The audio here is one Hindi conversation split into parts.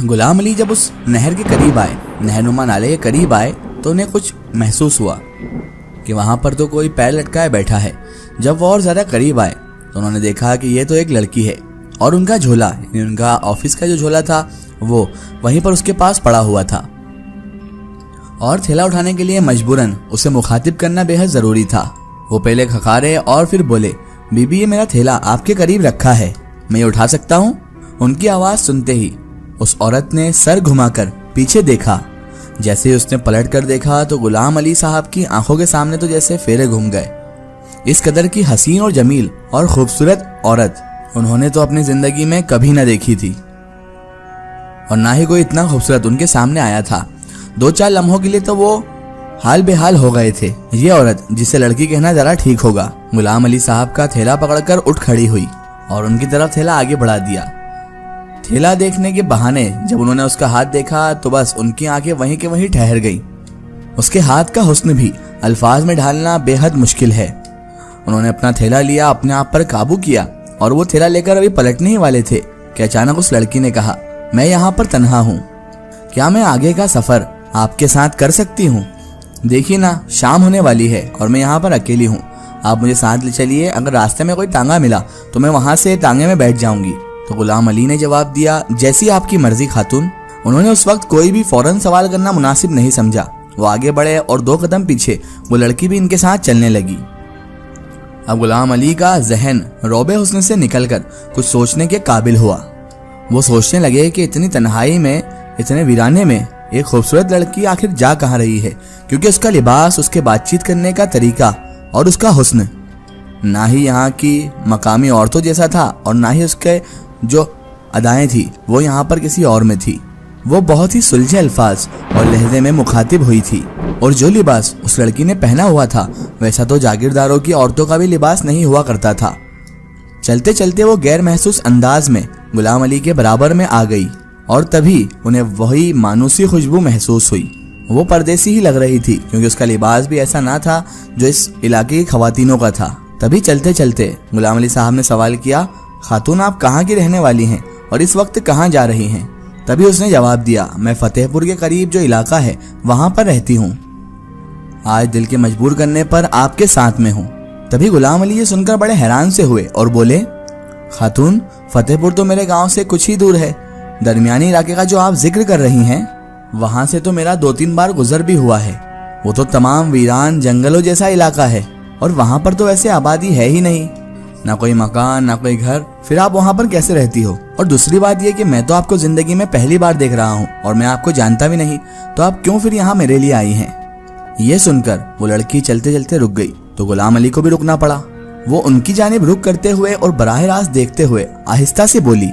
गुलाम अली जब उस नहर के करीब आए, नहरनुमा नाले के करीब आए, तो उन्हें कुछ महसूस हुआ कि वहाँ पर तो कोई पैर लटकाए बैठा है। जब वो और ज़्यादा करीब आए तो उन्होंने देखा कि ये तो एक लड़की है और उनका झोला, यानी उनका ऑफिस का जो झोला था वो वहीं पर उसके पास पड़ा हुआ था और थैला उठाने के लिए मजबूरन उसे मुखातिब करना बेहद ज़रूरी था। वो पहले खखारे और फिर बोले, बीबी ये मेरा थैला आपके करीब रखा है, मैं ये उठा सकता हूँ? उनकी आवाज़ सुनते ही उस औरत ने सर घुमाकर पीछे देखा। जैसे ही उसने पलट कर देखा तो गुलाम अली साहब की आंखों के सामने तो जैसे फेरे घूम गए। इस कदर की हसीन और जमील और खूबसूरत औरत उन्होंने तो अपनी जिंदगी में कभी न देखी थी और ना ही कोई इतना खूबसूरत उनके सामने आया था। 2-4 लम्हों के लिए तो वो हाल बेहाल हो गए थे। ये औरत, जिसे लड़की कहना जरा ठीक होगा, गुलाम अली साहब का थैला पकड़कर उठ खड़ी हुई और उनकी तरफ थैला आगे बढ़ा दिया। थैला देखने के बहाने जब उन्होंने उसका हाथ देखा तो बस उनकी आंखें वहीं के वहीं ठहर गई। उसके हाथ का हुस्न भी अल्फाज में ढालना बेहद मुश्किल है। उन्होंने अपना थैला लिया, अपने आप पर काबू किया और वो थैला लेकर अभी पलटने ही वाले थे कि अचानक उस लड़की ने कहा, मैं यहाँ पर तन्हा हूँ, क्या मैं आगे का सफर आपके साथ कर सकती हूँ? देखिए ना, शाम होने वाली है और मैं यहाँ पर अकेली हूँ, आप मुझे साथ ले चलिए। अगर रास्ते में कोई तांगा मिला तो मैं वहाँ से तांगे में बैठ जाऊंगी। तो गुलाम अली ने जवाब दिया, जैसी आपकी मर्जी खातून। उन्होंने उस वक्त कोई भी फौरन सवाल करना मुनासिब नहीं समझा। वो आगे बढ़े और 2 कदम पीछे वो लड़की भी इनके साथ चलने लगी। अब गुलाम अली का जहन रोबे हुस्न से निकलकर कुछ सोचने के काबिल हुआ। वो सोचने लगे कि इतनी तन्हाई में, इतने वीराने में एक खूबसूरत लड़की आखिर जा कहाँ रही है, क्योंकि उसका लिबास, उसके बातचीत करने का तरीका और उसका हुस्न ना ही यहाँ की मकामी औरतों जैसा था और ना ही उसके जो अदाएं थी वो यहाँ पर किसी और में थी। वो बहुत ही सुलझे अल्फाज और लहजे में मुखातिब हुई थी और जो लिबास उस लड़की ने पहना हुआ था वैसा तो जागीरदारों की औरतों का भी लिबास नहीं हुआ करता था। चलते चलते वो गैर महसूस अंदाज में गुलाम अली के बराबर में आ गई और तभी उन्हें वही मानूसी खुशबू महसूस हुई। वो परदेसी ही लग रही थी क्योंकि उसका लिबास भी ऐसा ना था जो इस इलाके की खवातीनों का था। तभी चलते चलते गुलाम अली साहब ने सवाल किया, खातून आप कहाँ की रहने वाली हैं और इस वक्त कहाँ जा रही हैं? तभी उसने जवाब दिया, मैं फतेहपुर के करीब जो इलाका है वहाँ पर रहती हूँ। आज दिल के मजबूर करने पर आपके साथ में हूँ। तभी गुलाम अली ये सुनकर बड़े हैरान से हुए और बोले, खातून फतेहपुर तो मेरे गाँव से कुछ ही दूर है। दरमियानी इलाके का जो आप जिक्र कर रही हैं वहाँ से तो मेरा 2-3 बार गुजर भी हुआ है। वो तो तमाम वीरान जंगलों जैसा इलाका है और वहाँ पर तो वैसे आबादी है ही नहीं, ना कोई मकान ना कोई घर। फिर आप वहाँ पर कैसे रहती हो? और दूसरी बात यह कि मैं तो आपको जिंदगी में पहली बार देख रहा हूँ और मैं आपको जानता भी नहीं, तो आप क्यों फिर यहाँ मेरे लिए आई हैं? ये सुनकर वो लड़की चलते चलते रुक गई तो गुलाम अली को भी रुकना पड़ा। वो उनकी जानिब रुक करते हुए और बराह रास्त देखते हुए आहिस्ता से बोली,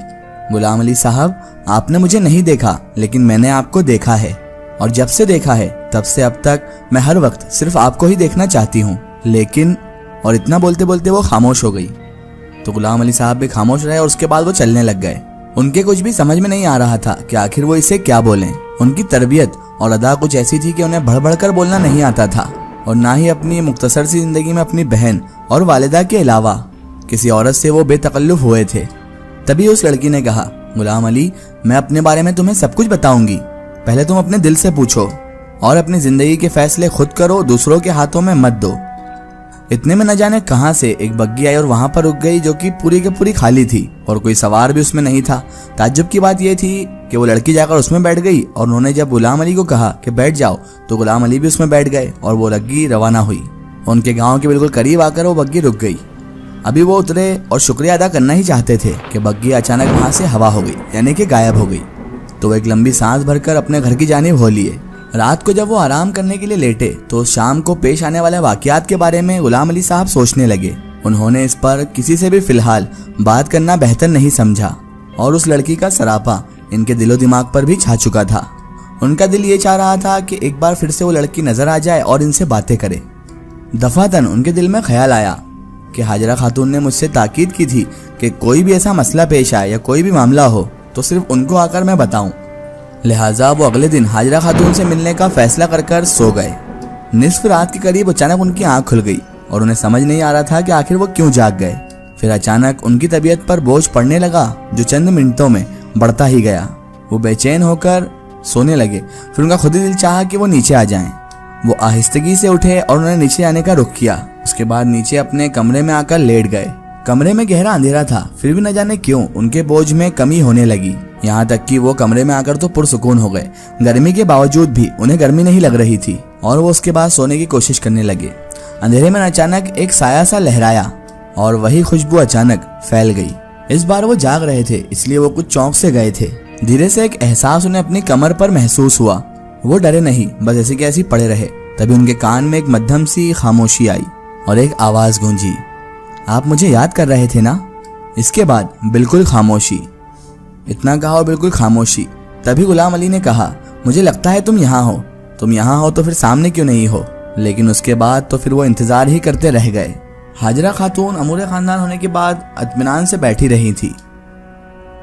गुलाम अली साहब आपने मुझे नहीं देखा लेकिन मैंने आपको देखा है और जब से देखा है तब से अब तक मैं हर वक्त सिर्फ आपको ही देखना चाहती हूँ। लेकिन, और इतना बोलते बोलते वो खामोश हो गई। तो गुलाम अली साहब भी खामोश रहे और उसके बाद वो चलने लग गए। उनके कुछ भी समझ में नहीं आ रहा था कि आखिर वो इसे क्या बोलें। उनकी तरबियत और अदा कुछ ऐसी थी कि उन्हें बढ़ कर बोलना नहीं आता था और ना ही अपनी मुख्तसर सी जिंदगी में अपनी बहन और वालिदा के अलावा किसी औरत से वो बेतकल्लुफ हुए थे। तभी उस लड़की ने कहा, गुलाम अली मैं अपने बारे में तुम्हें सब कुछ बताऊंगी, पहले तुम अपने दिल से पूछो और अपनी जिंदगी के फैसले खुद करो, दूसरों के हाथों में मत दो। इतने में न जाने कहां से एक बग्गी आई और वहां पर रुक गई जो कि पूरी की पूरी खाली थी और कोई सवार भी उसमें नहीं था। ताज्जुब की बात यह थी कि वो लड़की जाकर उसमें बैठ गई और उन्होंने जब गुलाम अली को कहा कि बैठ जाओ तो गुलाम अली भी उसमें बैठ गए और वो बग्गी रवाना हुई। उनके गाँव के बिल्कुल करीब आकर वो बग्गी रुक गई। अभी वो उतरे और शुक्रिया अदा करना ही चाहते थे कि बग्गी अचानक वहां से हवा हो गई, यानी कि गायब हो गई। तो वो एक लंबी सांस भरकर अपने घर की जानिब हो लिए। रात को जब वो आराम करने के लिए लेटे तो शाम को पेश आने वाले वाकयात के बारे में गुलाम अली साहब सोचने लगे। उन्होंने इस पर किसी से भी फिलहाल बात करना बेहतर नहीं समझा और उस लड़की का सरापा इनके दिलो दिमाग पर भी छा चुका था। उनका दिल ये चाह रहा था कि एक बार फिर से वो लड़की नजर आ जाए और इनसे बातें करे। दफातन उनके दिल में ख्याल आया कि हाजरा खातून ने मुझसे ताकीद की थी कि कोई भी ऐसा मसला पेश आए या कोई भी मामला हो तो सिर्फ उनको आकर मैं बताऊं। लिहाजा वो अगले दिन हाजरा खातून से मिलने का फैसला कर सो गए। निस्फ रात के करीब अचानक उनकी आंख खुल गई और उन्हें समझ नहीं आ रहा था कि आखिर वो क्यों जाग गए। फिर अचानक उनकी तबीयत पर बोझ पड़ने लगा जो चंद मिनटों में बढ़ता ही गया। वो बेचैन होकर सोने लगे। फिर उनका खुद ही दिल चाहा कि वो नीचे आ जाएं। वो आहिस्तगी से उठे और उन्होंने नीचे आने का रुख किया। उसके बाद नीचे अपने कमरे में आकर लेट गए। कमरे में गहरा अंधेरा था, फिर भी न जाने क्यों उनके बोझ में कमी होने लगी। यहाँ तक कि वो कमरे में आकर तो पुरसुकून हो गए। गर्मी के बावजूद भी उन्हें गर्मी नहीं लग रही थी और वो उसके बाद सोने की कोशिश करने लगे। अंधेरे में अचानक एक साया सा लहराया और वही खुशबू अचानक फैल गई। इस बार वो जाग रहे थे, इसलिए वो कुछ चौंक से गए थे। धीरे से एक एहसास उन्हें अपनी कमर पर महसूस हुआ। वो डरे नहीं, बस ऐसे के ऐसे पड़े रहे। तभी उनके कान में एक मध्यम सी खामोशी आई और एक आवाज गूंजी, आप मुझे याद कर रहे थे ना? इसके बाद बिल्कुल खामोशी। इतना कहा और बिल्कुल खामोशी। तभी गुलाम अली ने कहा, मुझे लगता है तुम यहाँ हो। तुम यहाँ हो तो फिर सामने क्यों नहीं हो? लेकिन उसके बाद तो फिर वो इंतजार ही करते रह गए। हाजरा खातून अमूर खानदान होने के बाद इत्मीनान से बैठी रही थी।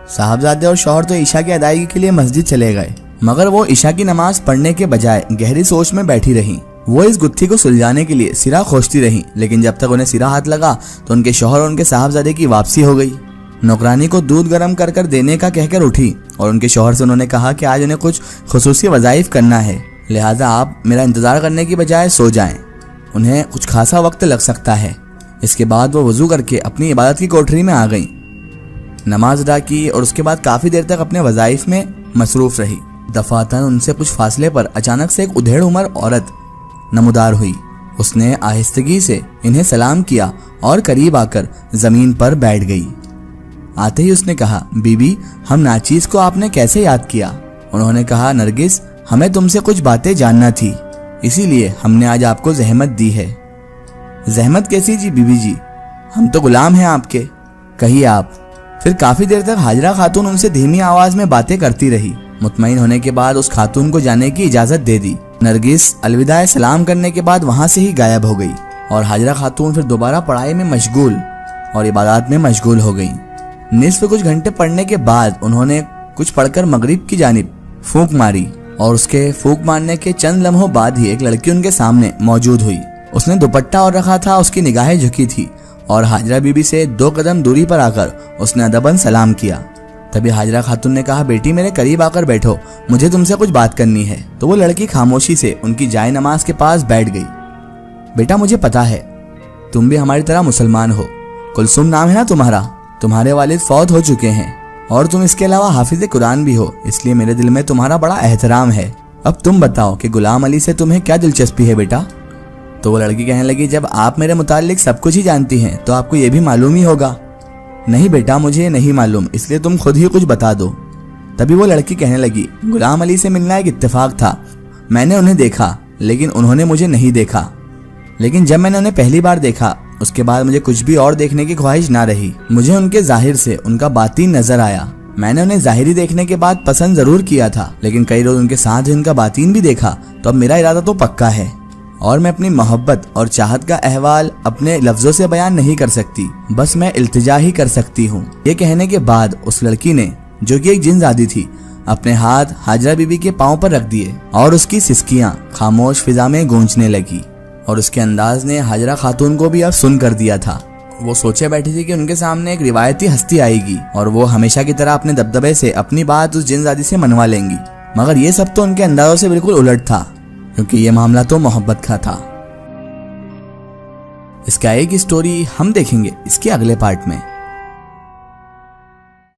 साहबजादे और शौहर तो ईशा की अदायगी के लिए मस्जिद चले गए, मगर वो ईशा की नमाज पढ़ने के बजाय गहरी सोच में बैठी रही। वो इस गुत्थी को सुलझाने के लिए सिरा खोजती रही, लेकिन जब तक उन्हें सिरा हाथ लगा तो उनके शौहर और उनके साहबजादे की वापसी हो गई। नौकरानी को दूध गर्म कर कर देने का कहकर उठी और उनके शौहर से उन्होंने कहा कि आज उन्हें कुछ खुसूसी वज़ाइफ करना है, लिहाजा आप मेरा इंतजार करने की बजाय सो जाएं। उन्हें कुछ खासा वक्त लग सकता है। इसके बाद वो वजू करके अपनी इबादत की कोठरी में आ गई, नमाज अदा की और उसके बाद काफी देर तक अपने वज़ाइफ में मसरूफ रही। दफातन उनसे कुछ फासले पर अचानक से एक उधेड़ उम्र औरत नमूदार हुई। उसने आहिस्तगी से इन्हें सलाम किया और करीब आकर जमीन पर बैठ गई। आते ही उसने कहा, बीबी, हम नाचीज को आपने कैसे याद किया? उन्होंने कहा, नरगिस, हमें तुमसे कुछ बातें जानना थी, इसीलिए हमने आज आपको जहमत दी है। जहमत कैसी जी बीबी जी? हम तो गुलाम हैं आपके, कहिए आप। फिर काफी देर तक हाजरा खातून उनसे धीमी आवाज में बातें करती रही। मुतमईन होने के बाद उस खातून को जाने की इजाजत दे दी। नरगिस अलविदा सलाम करने के बाद वहां से ही गायब हो गई और हाजरा खातून फिर दोबारा पढ़ाई में मशगूल और इबादत में मशगूल हो गई। निस्फ कुछ घंटे पढ़ने के बाद उन्होंने कुछ पढ़कर मगरिब की जानिब फूंक मारी और उसके फूंक मारने के चंद लम्हों बाद ही एक लड़की उनके सामने मौजूद हुई। उसने दुपट्टा और रखा था, उसकी निगाहें झुकी थी और हाजरा बीबी से 2 कदम दूरी पर आकर उसने अदबन सलाम किया। तभी हाजरा खातून ने कहा, बेटी मेरे करीब आकर बैठो, मुझे तुमसे कुछ बात करनी है। तो वो लड़की खामोशी से उनकी जाए नमाज के पास बैठ गई। बेटा, मुझे पता है तुम भी हमारी तरह मुसलमान हो। कुलसुम नाम है ना तुम्हारा? तुम्हारे वालिद फौत हो चुके हैं और तुम इसके अलावा हाफिज कुरान भी हो, इसलिए मेरे दिल में तुम्हारा बड़ा एहतराम है। अब तुम बताओ कि गुलाम अली से तुम्हें क्या दिलचस्पी है बेटा? तो वो लड़की कहने लगी, जब आप मेरे मुतालिक सब कुछ ही जानती हैं तो आपको ये भी मालूम ही होगा। नहीं बेटा, मुझे ये नहीं मालूम, इसलिए तुम खुद ही कुछ बता दो। तभी वो लड़की कहने लगी, गुलाम अली से मिलना एक इत्तेफाक था। मैंने उन्हें देखा लेकिन उन्होंने मुझे नहीं देखा, लेकिन जब मैंने उन्हें पहली बार देखा उसके बाद मुझे कुछ भी और देखने की ख्वाहिश ना रही। मुझे उनके जाहिर से उनका बातीन नजर आया। मैंने उन्हें जाहिरी देखने के बाद पसंद जरूर किया था, लेकिन कई रोज उनके साथ ही उनका बातीन भी देखा, तो अब मेरा इरादा तो पक्का है और मैं अपनी मोहब्बत और चाहत का अहवाल अपने लफ्जों से बयान नहीं कर सकती, बस मैं इल्तिजा ही कर सकती हूँ। ये कहने के बाद उस लड़की ने, जो कि एक जिन्नजादी थी, अपने हाथ हाजरा बीबी के पांव पर रख दिए और उसकी सिसकियां खामोश फिजा में गूंजने लगी और उसके अंदाज ने हाजरा खातून को भी अब सुन कर दिया था। वो सोचे बैठी थी कि उनके सामने एक रिवायती हस्ती आएगी और वो हमेशा की तरह अपने दबदबे से अपनी बात उस जिन्नजादी से मनवा लेंगी, मगर ये सब तो उनके अंदाजों से बिल्कुल उलट था, क्योंकि ये मामला तो मोहब्बत का था। इसका एक स्टोरी हम देखेंगे इसके अगले पार्ट में।